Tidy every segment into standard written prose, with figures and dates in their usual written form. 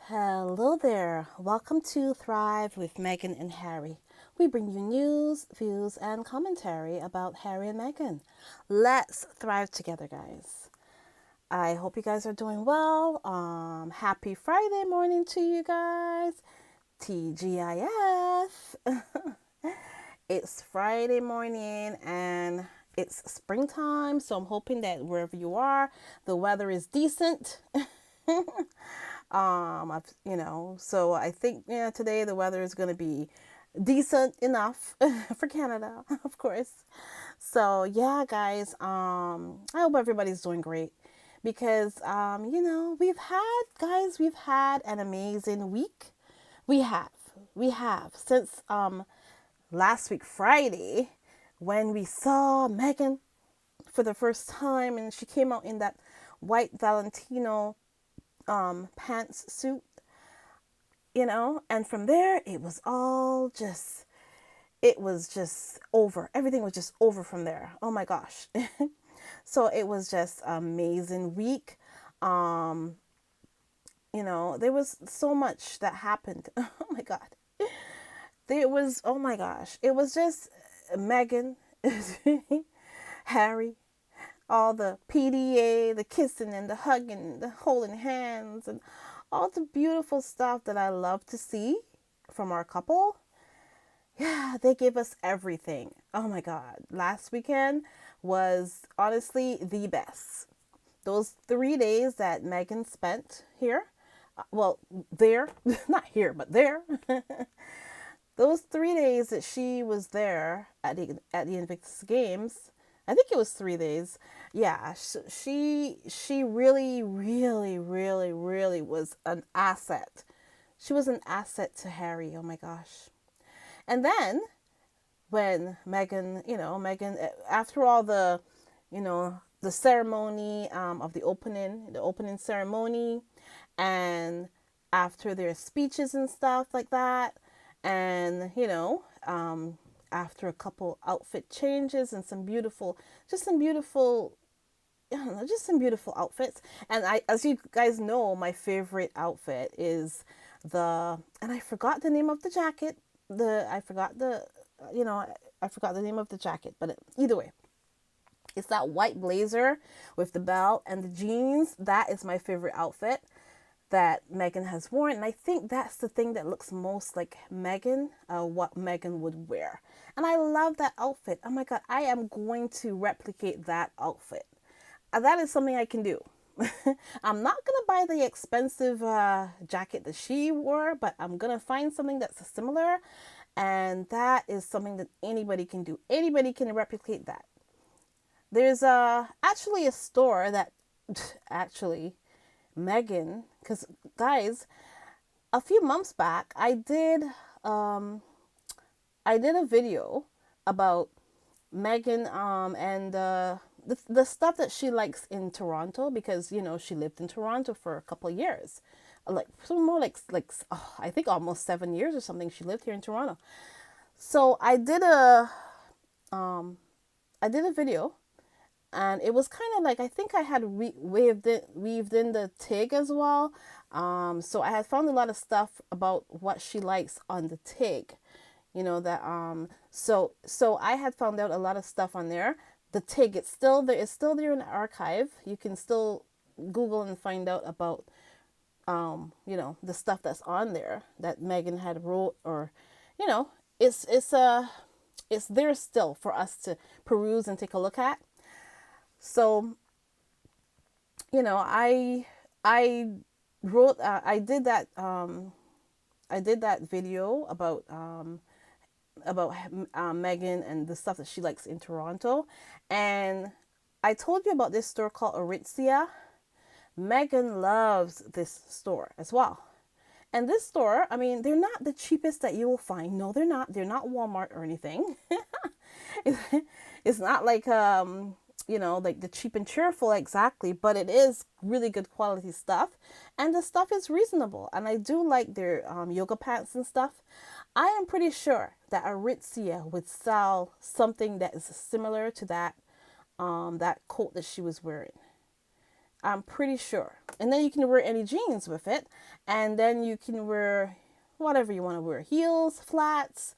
Hello there. Welcome to Thrive with Meghan and Harry. We bring you news, views, and commentary about Harry and Meghan. Let's thrive together, guys. I hope you guys are doing well. Happy Friday morning to you guys. TGIF. It's Friday morning and it's springtime, so I'm hoping that wherever you are, the weather is decent. So I think today the weather is going to be decent enough for Canada, of course. So yeah, guys, I hope everybody's doing great because we've had an amazing week. We have, we have since last week Friday when we saw Meghan for the first time and she came out in that white Valentino pantsuit, and from there it was just over. Everything was just over from there. Oh my gosh. So it was just amazing week. um there was so much that happened. Oh my god. Oh my gosh, it was just Meghan, Harry, all the PDA, the kissing and the hugging, the holding hands, and all the beautiful stuff that I love to see from our couple. Yeah, they give us everything. Oh my God. Last weekend was honestly the best. Those 3 days that Megan spent here, well, there, not here, but there. Those 3 days that she was there at the Invictus Games, I think it was 3 days. Yeah, she really, really, really, really was an asset. She was an asset to Harry. Oh my gosh. And then when Meghan, after all the ceremony of the opening ceremony, and after their speeches and stuff like that, and after a couple outfit changes and some beautiful, I don't know, just some beautiful outfits. And as you guys know, my favorite outfit is and I forgot the name of the jacket. You know, I forgot the name of the jacket, but either way, it's that white blazer with the belt and the jeans. That is my favorite outfit that Meghan has worn. And I think that's the thing that looks most like Meghan, what Meghan would wear. And I love that outfit. Oh my God, I am going to replicate that outfit. That is something I can do. I'm not going to buy the expensive jacket that she wore, but I'm going to find something that's similar. And that is something that anybody can do. Anybody can replicate that. There's actually a store that actually Meghan, because guys, a few months back I did a video about Meghan and the stuff that she likes in Toronto, because she lived in Toronto for a couple of years, like some more I think almost 7 years or something. She lived here in Toronto. So I did a video, and it was kind of like, I think I had weaved in the TIG as well. So I had found a lot of stuff about what she likes on the TIG. So I had found out a lot of stuff on there. The TIG, it's still there. It's still there in the archive. You can still Google and find out about the stuff that's on there that Meghan had wrote, or you know, it's there still for us to peruse and take a look at. So I wrote I did that video about Megan and the stuff that she likes in Toronto. And I told you about this store called Aritzia. Megan loves this store as well. And this store, I mean, they're not the cheapest that you will find. No, they're not. They're not Walmart or anything. It's not like like the cheap and cheerful exactly, but it is really good quality stuff, and the stuff is reasonable. And I do like their yoga pants and stuff. I am pretty sure that Aritzia would sell something that is similar to that coat that she was wearing. I'm pretty sure. And then you can wear any jeans with it. And then you can wear whatever you want to wear. Heels, flats,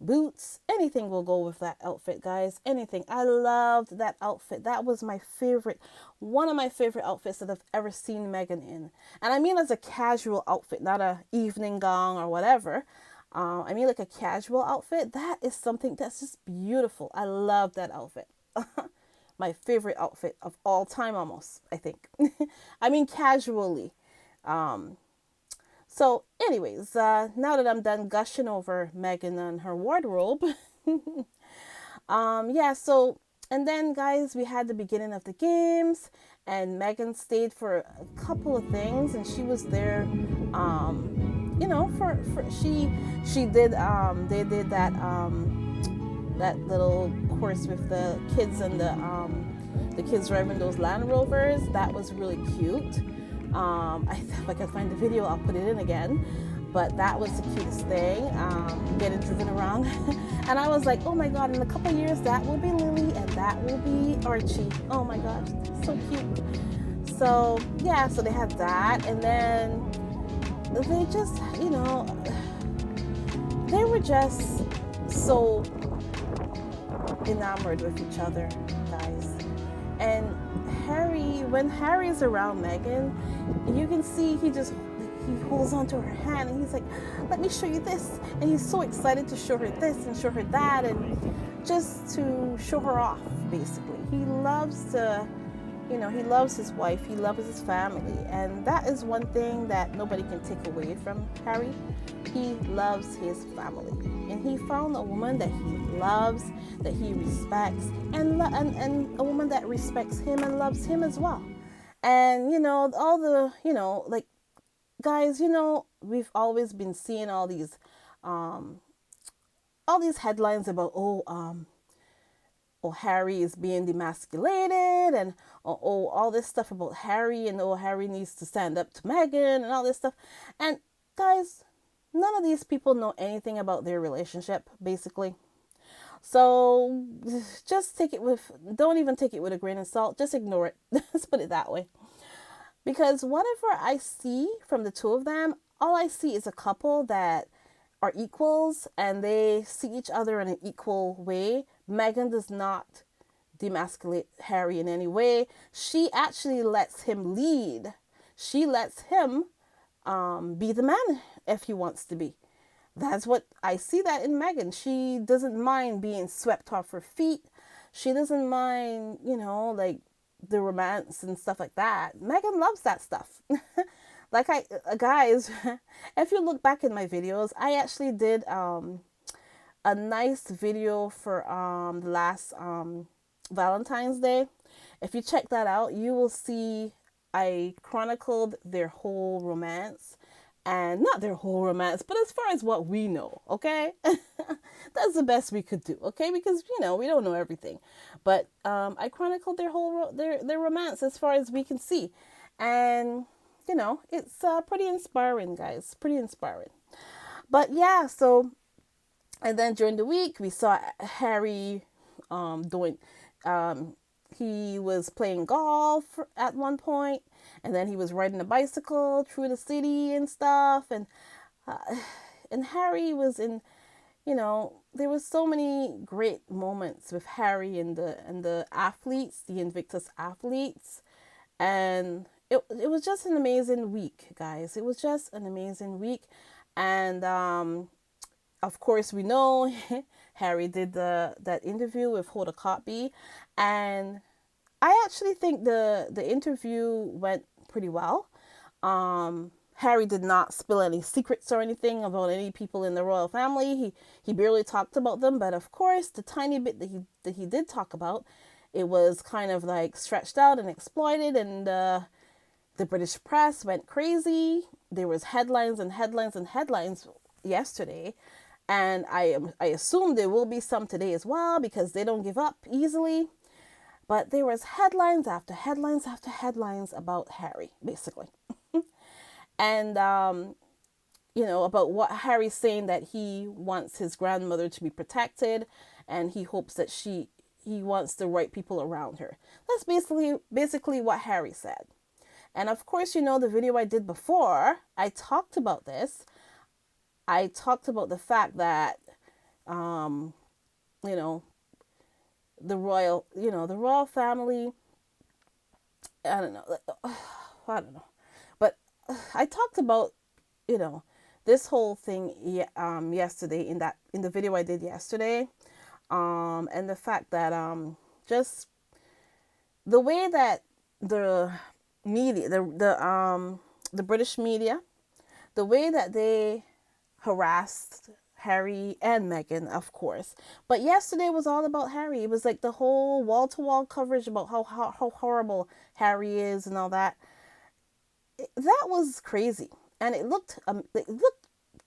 boots, anything will go with that outfit, guys. Anything. I loved that outfit. That was my favorite, one of my favorite outfits that I've ever seen Meghan in. And I mean as a casual outfit, not a evening gown or whatever. I mean like a casual outfit. That is something that's just beautiful. I love that outfit. My favorite outfit of all time, almost, I think. I mean casually. Um, so, anyways, now that I'm done gushing over Meghan and her wardrobe, yeah. So, and then, guys, we had the beginning of the games, and Meghan stayed for a couple of things, and she was there. For she did. They did that little course with the kids and the kids driving those Land Rovers. That was really cute. If I can find the video, I'll put it in again. But that was the cutest thing, getting driven around. And I was like, oh my God, in a couple of years, that will be Lily and that will be Archie. Oh my gosh, so cute. So, yeah, so they had that. And then they just, they were just so enamored with each other, guys. And when Harry's around Meghan, you can see he holds onto her hand and he's like, let me show you this. And he's so excited to show her this and show her that, and just to show her off, basically. He loves he loves his wife, he loves his family, and that is one thing that nobody can take away from Harry. He loves his family, and he found a woman that he loves, that he respects, and a woman that respects him and loves him as well. And all the like, guys, we've always been seeing all these headlines about Harry is being demasculated, and all this stuff about Harry, and Harry needs to stand up to Meghan and all this stuff. And guys, none of these people know anything about their relationship, basically. So just don't even take it with a grain of salt. Just ignore it. Let's put it that way. Because whatever I see from the two of them, all I see is a couple that are equals and they see each other in an equal way. Meghan does not demasculate Harry in any way. She actually lets him lead. She lets him be the man if he wants to be. That's what I see that in Meghan. She doesn't mind being swept off her feet. She doesn't mind, like the romance and stuff like that. Meghan loves that stuff. Like guys, if you look back in my videos, I actually did a nice video for the last Valentine's Day. If you check that out, you will see I chronicled their whole romance. And not their whole romance, but as far as what we know, okay? That's the best we could do, okay? Because, we don't know everything. But I chronicled their romance as far as we can see. And, it's pretty inspiring, guys. Pretty inspiring. But yeah, so, and then during the week, we saw Harry he was playing golf at one point, and then he was riding a bicycle through the city and stuff. And Harry was in, there was so many great moments with Harry and the athletes, the Invictus athletes. And it was just an amazing week, guys. It was just an amazing week. And of course, we know Harry did that interview with Hoda Kotb, and I actually think the interview went pretty well. Harry did not spill any secrets or anything about any people in the royal family. He barely talked about them, but of course, the tiny bit that he did talk about, it was kind of like stretched out and exploited, and the British press went crazy. There was headlines and headlines and headlines yesterday. And I assume there will be some today as well, because they don't give up easily. But there was headlines after headlines after headlines about Harry, basically. And, about what Harry's saying, that he wants his grandmother to be protected, and he hopes that he wants the right people around her. That's basically what Harry said. And of course, the video I did before, I talked about this. I talked about the fact that, um, you know, the royal family, I don't know, I don't know. But I talked about, you know, this whole thing yesterday in the video I did yesterday. And the fact that just the way that the media, the British media, the way that they harassed Harry and Meghan, of course. But yesterday was all about Harry. It was like the whole wall to wall coverage about how horrible Harry is and all that. That was crazy, and it looked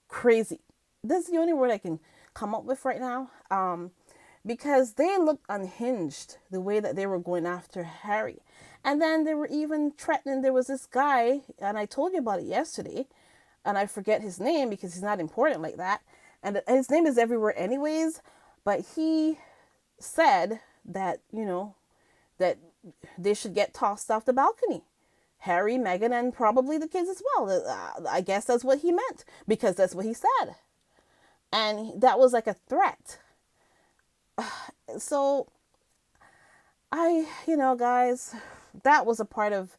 crazy. This is the only word I can come up with right now. Because they looked unhinged the way that they were going after Harry. And then they were even threatening. There was this guy, and I told you about it yesterday, and I forget his name because he's not important like that. And his name is everywhere anyways, but he said that, that they should get tossed off the balcony. Harry, Meghan, and probably the kids as well. I guess that's what he meant because that's what he said. And that was like a threat. So guys, that was a part of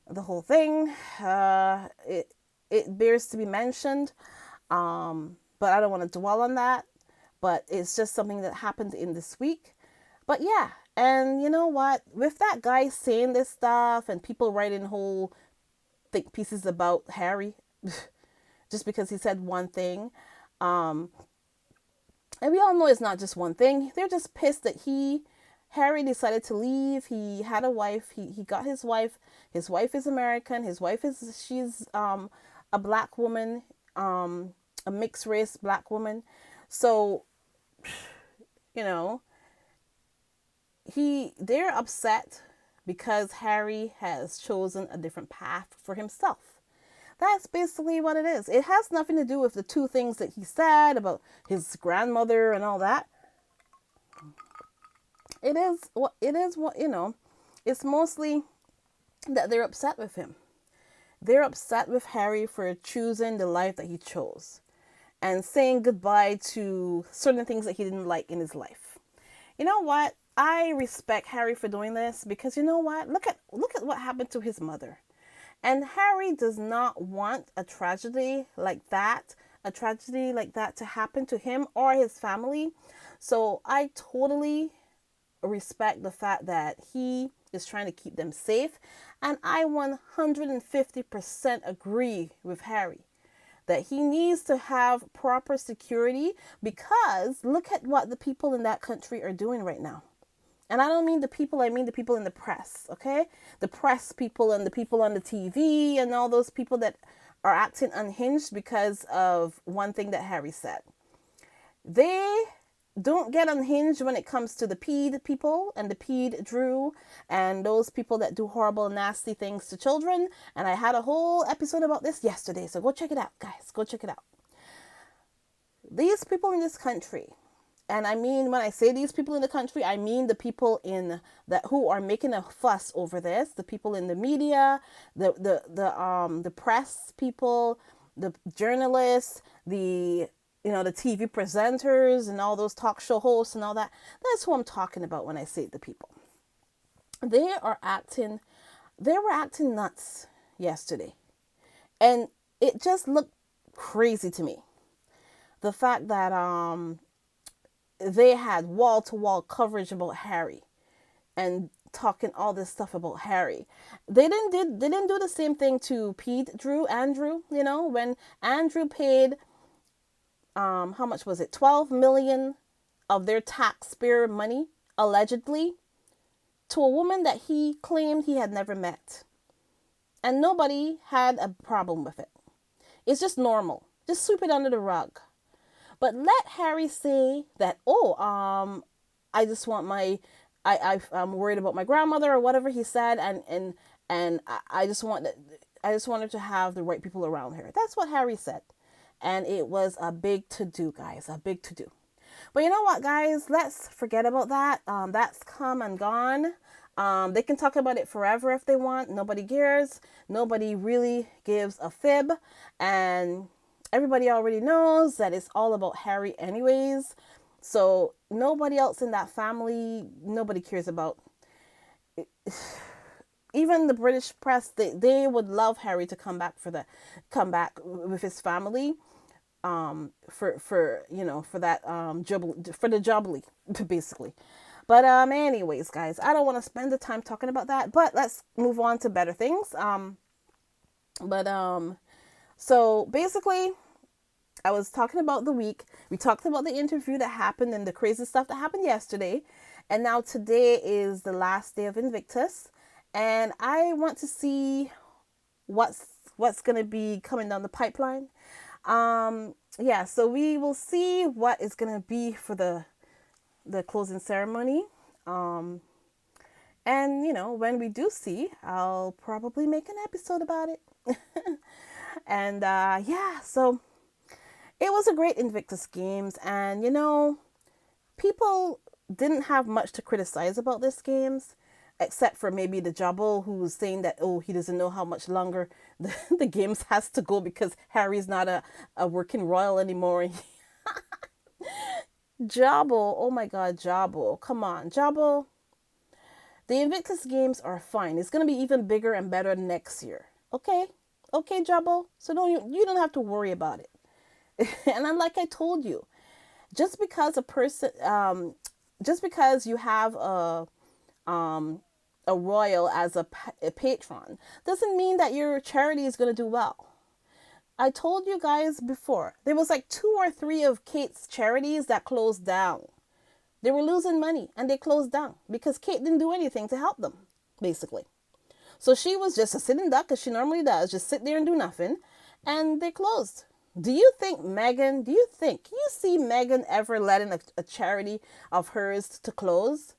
the whole thing. It bears to be mentioned, but I don't want to dwell on that. But it's just something that happened in this week. But yeah, and you know what? With that guy saying this stuff and people writing whole think pieces about Harry, just because he said one thing, and we all know it's not just one thing. They're just pissed that Harry decided to leave. He had a wife. He got his wife. His wife is American. She's a black woman, a mixed race black woman. So, they're upset because Harry has chosen a different path for himself. That's basically what it is. It has nothing to do with the two things that he said about his grandmother and all that. It's mostly that they're upset with him. They're upset with Harry for choosing the life that he chose and saying goodbye to certain things that he didn't like in his life. You know what? I respect Harry for doing this because you know what? Look at what happened to his mother. And Harry does not want a tragedy like that to happen to him or his family. So I totally respect the fact that he is trying to keep them safe. And I 150% agree with Harry that he needs to have proper security because look at what the people in that country are doing right now. And I don't mean the people, I mean the people in the press, okay? The press people and the people on the TV and all those people that are acting unhinged because of one thing that Harry said. They don't get unhinged when it comes to the PED people and the PED Drew and those people that do horrible, nasty things to children. And I had a whole episode about this yesterday, so go check it out, guys. Go check it out. These people in this country, and I mean, when I say these people in the country, I mean the people who are making a fuss over this, the people in the media, the press people, the journalists, the TV presenters and all those talk show hosts and all that. That's who I'm talking about when I say the people. They were acting nuts yesterday. And it just looked crazy to me. The fact that they had wall-to-wall coverage about Harry and talking all this stuff about Harry. They didn't do the same thing to Andrew, when Andrew paid how much was it? 12 million of their taxpayer money, allegedly, to a woman that he claimed he had never met. And nobody had a problem with it. It's just normal. Just sweep it under the rug. But let Harry say that, I just want I'm worried about my grandmother or whatever he said, and I just want her to have the right people around her. That's what Harry said. And it was a big to-do, guys, a big to-do. But you know what, guys? Let's forget about that. That's come and gone. They can talk about it forever if they want. Nobody cares. Nobody really gives a fib. And everybody already knows that it's all about Harry, anyways. So nobody else in that family, nobody cares about. Even the British press, they would love Harry to come back with his family, for for that for the jubilee basically. But anyways, guys, I don't want to spend the time talking about that, but let's move on to better things. But so basically, I was talking about the week. We talked about the interview that happened and the crazy stuff that happened yesterday. And now today is the last day of Invictus. And I want to see what's going to be coming down the pipeline. Yeah, so we will see what is going to be for the closing ceremony. And when we do see, I'll probably make an episode about it. And yeah, so it was a great Invictus Games, and people didn't have much to criticize about this games, except for maybe the Jabbo, who was saying that, oh, he doesn't know how much longer the games has to go because Harry's not a working royal anymore. Jabbo, oh my God, Jabbo, come on, Jabbo. The Invictus Games are fine. It's gonna be even bigger and better next year. Okay, okay, Jabbo. So you don't have to worry about it. And then, like I told you, just because just because you have a royal as a patron, doesn't mean that your charity is going to do well. I told you guys before, there was like 2 or 3 of Kate's charities that closed down. They were losing money and they closed down because Kate didn't do anything to help them, basically. So she was just a sitting duck, as she normally does, just sit there and do nothing, and they closed. Do you think Meghan, can you see Meghan ever letting a charity of hers to close?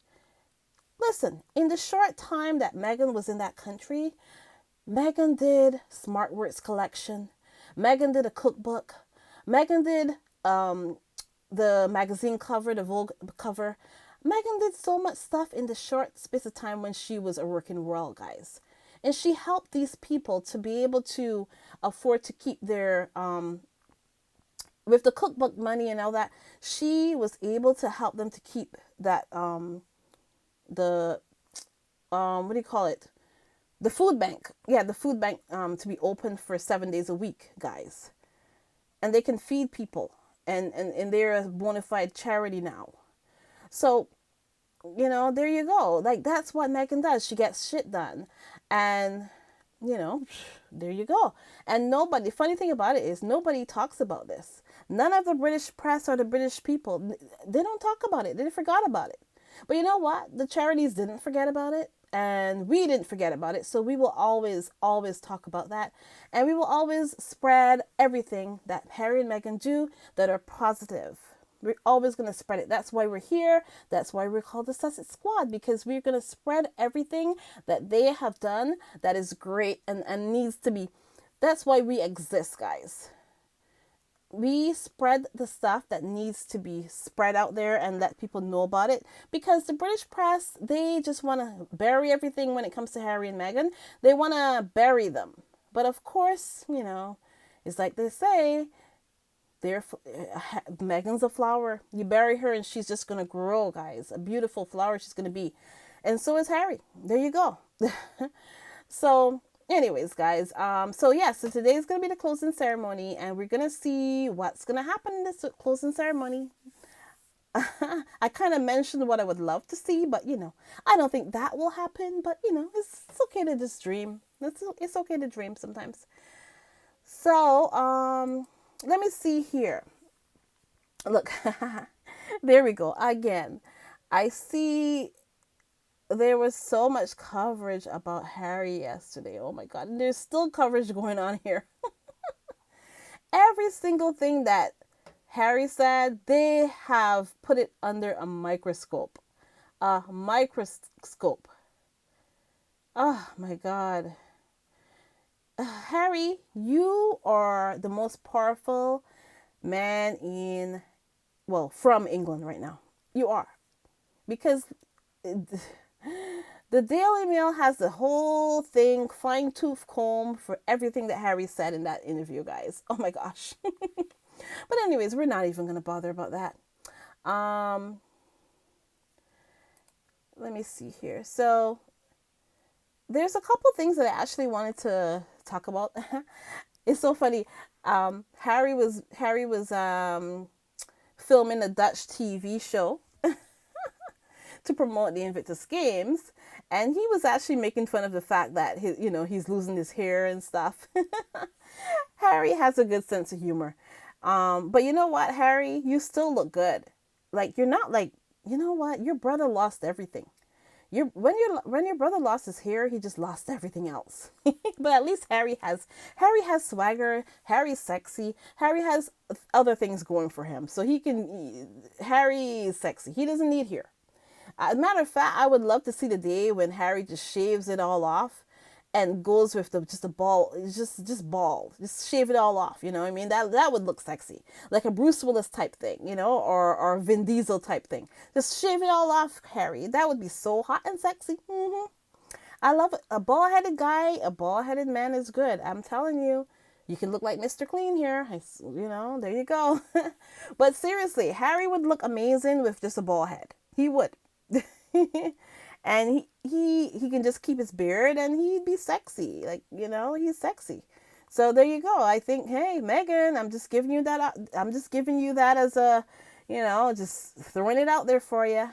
Listen, in the short time that Meghan was in that country, Meghan did SmartWorks collection. Meghan did a cookbook. Meghan did the magazine cover, the Vogue cover. Meghan did so much stuff in the short space of time when she was a working royal, guys. And she helped these people to be able to afford to keep their with the cookbook money and all that. She was able to help them to keep that the what do you call it? The food bank. Yeah, the food bank to be open for 7 days a week, guys. And they can feed people, and they're a bona fide charity now. So, there you go. Like, that's what Meghan does. She gets shit done. And, there you go. And nobody, funny thing about it is, nobody talks about this. None of the British press or the British people, they don't talk about it. They forgot about it. But you know what? The charities didn't forget about it. And we didn't forget about it. So we will always, always talk about that. And we will always spread everything that Harry and Meghan do that are positive. We're always going to spread it. That's why we're here. That's why we're called the Sussex Squad, because we're going to spread everything that they have done that is great and needs to be. That's why we exist, guys. We spread the stuff that needs to be spread out there and let people know about it, because the British press, they just want to bury everything when it comes to Harry and Meghan. They want to bury them. But of course, it's like they say, Meghan's a flower. You bury her and she's just going to grow, guys. A beautiful flower she's going to be. And so is Harry. There you go. So anyways, guys, so today's going to be the closing ceremony, and we're going to see what's going to happen in this closing ceremony. I kind of mentioned what I would love to see, but I don't think that will happen. But it's okay to just dream. It's okay to dream sometimes. So let me see here. Look, there we go again. I see there was so much coverage about Harry yesterday. Oh my God. And there's still coverage going on here. Every single thing that Harry said, they have put it under a microscope. A microscope. Oh my God. Harry, you are the most powerful man in well, from England right now. You are. Because the Daily Mail has the whole thing fine tooth comb for everything that Harry said in that interview, guys. Oh my gosh. But anyways, we're not even going to bother about that. Um, Let me see here. So there's a couple things that I actually wanted to talk about. It's so funny. Harry was filming a Dutch TV show to promote the Invictus Games, and he was actually making fun of the fact that he's losing his hair and stuff. Harry has a good sense of humor. But you know what, Harry, you still look good. Like you're not like, you know what, your brother lost everything. When your brother lost his hair, he just lost everything else. But at least Harry has swagger. Harry's sexy. Harry has other things going for him, so Harry is sexy. He doesn't need hair. As a matter of fact, I would love to see the day when Harry just shaves it all off and goes with just a ball, just bald, just shave it all off. You know what I mean? That would look sexy, like a Bruce Willis type thing, or Vin Diesel type thing. Just shave it all off, Harry. That would be so hot and sexy. I love it. A bald-headed guy, a bald-headed man is good. I'm telling you. You can look like Mr. Clean here. There you go. But seriously, Harry would look amazing with just a bald head. He would. And he can just keep his beard and he'd be sexy. Like, he's sexy. So there you go. I think, hey, Meghan, I'm just giving you that as a, just throwing it out there for you.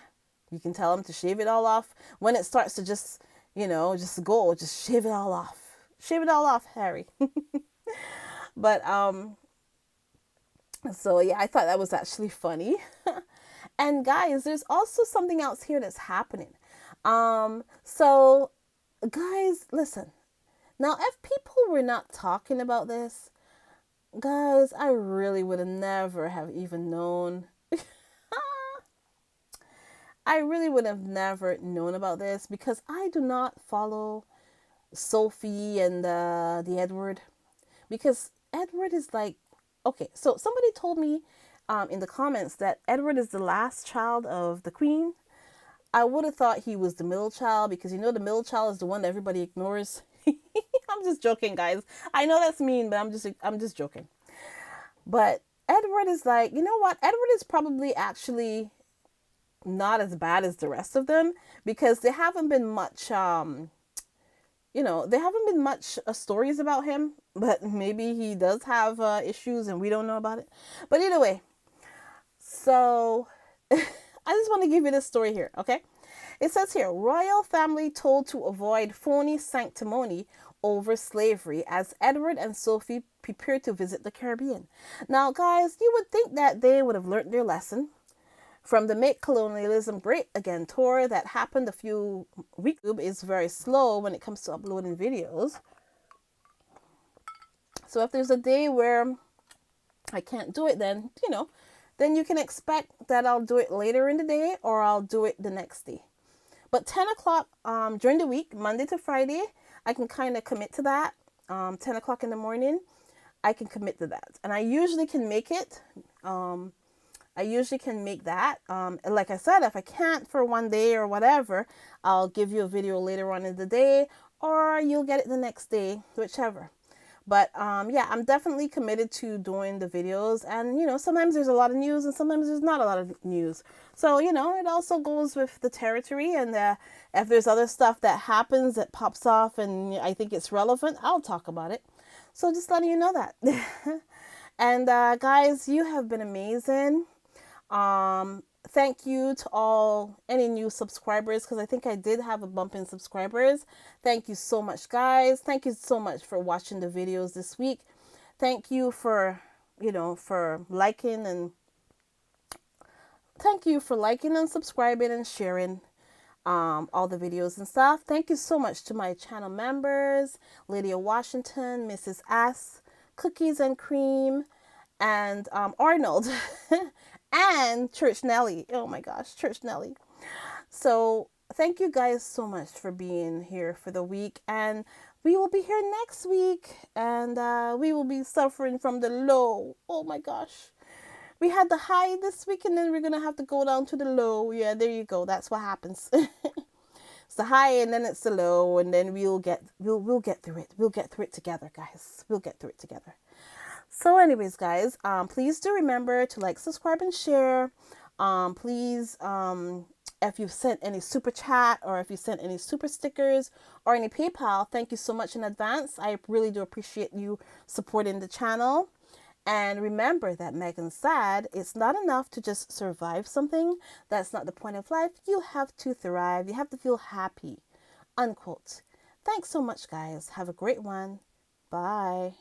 You can tell him to shave it all off. When it starts to just shave it all off. Shave it all off, Harry. But, so yeah, I thought that was actually funny. And guys, there's also something else here that's happening. So guys, listen. Now, if people were not talking about this, guys, I really would have never have even known. I really would have never known about this because I do not follow Sophie and the Edward, because Edward is like, okay, so somebody told me in the comments that Edward is the last child of the Queen. I would have thought he was the middle child because the middle child is the one that everybody ignores. I'm just joking, guys. I know that's mean, but I'm just joking. But Edward is like, you know what? Edward is probably actually not as bad as the rest of them because there haven't been much stories about him, but maybe he does have issues and we don't know about it. But either way, so I just want to give you this story here, okay? It says here, royal family told to avoid phony sanctimony over slavery as Edward and Sophie prepare to visit the Caribbean. Now, guys, you would think that they would have learned their lesson from the Make Colonialism Great Again tour that happened a few weeks ago. Is very slow when it comes to uploading videos. So if there's a day where I can't do it, then you can expect that I'll do it later in the day or I'll do it the next day. But 10 o'clock during the week, Monday to Friday, I can kind of commit to that. 10 o'clock in the morning, I can commit to that. And I usually can make it. Like I said, if I can't for one day or whatever, I'll give you a video later on in the day or you'll get it the next day, whichever. But yeah, I'm definitely committed to doing the videos. And, sometimes there's a lot of news and sometimes there's not a lot of news. So, it also goes with the territory. And if there's other stuff that happens that pops off and I think it's relevant, I'll talk about it. So just letting you know that. And guys, you have been amazing. Thank you to any new subscribers, because I think I did have a bump in subscribers. Thank you so much, guys. Thank you so much for watching the videos this week. Thank you for liking and subscribing and sharing all the videos and stuff. Thank you so much to my channel members, Lydia Washington, Mrs. S, Cookies and Cream, and Arnold. And Church Nelly. Oh my gosh, Church Nelly. So thank you guys so much for being here for the week. And we will be here next week. And we will be suffering from the low. Oh my gosh. We had the high this week, and then we're gonna have to go down to the low. Yeah, there you go. That's what happens. It's the high, and then it's the low, and then we'll get through it. We'll get through it together, guys. We'll get through it together. So, anyways, guys, please do remember to like, subscribe, and share. Please, if you've sent any super chat, or if you sent any super stickers or any PayPal, thank you so much in advance. I really do appreciate you supporting the channel. And remember that Meghan said it's not enough to just survive something. That's not the point of life. You have to thrive. You have to feel happy. Unquote. Thanks so much, guys. Have a great one. Bye.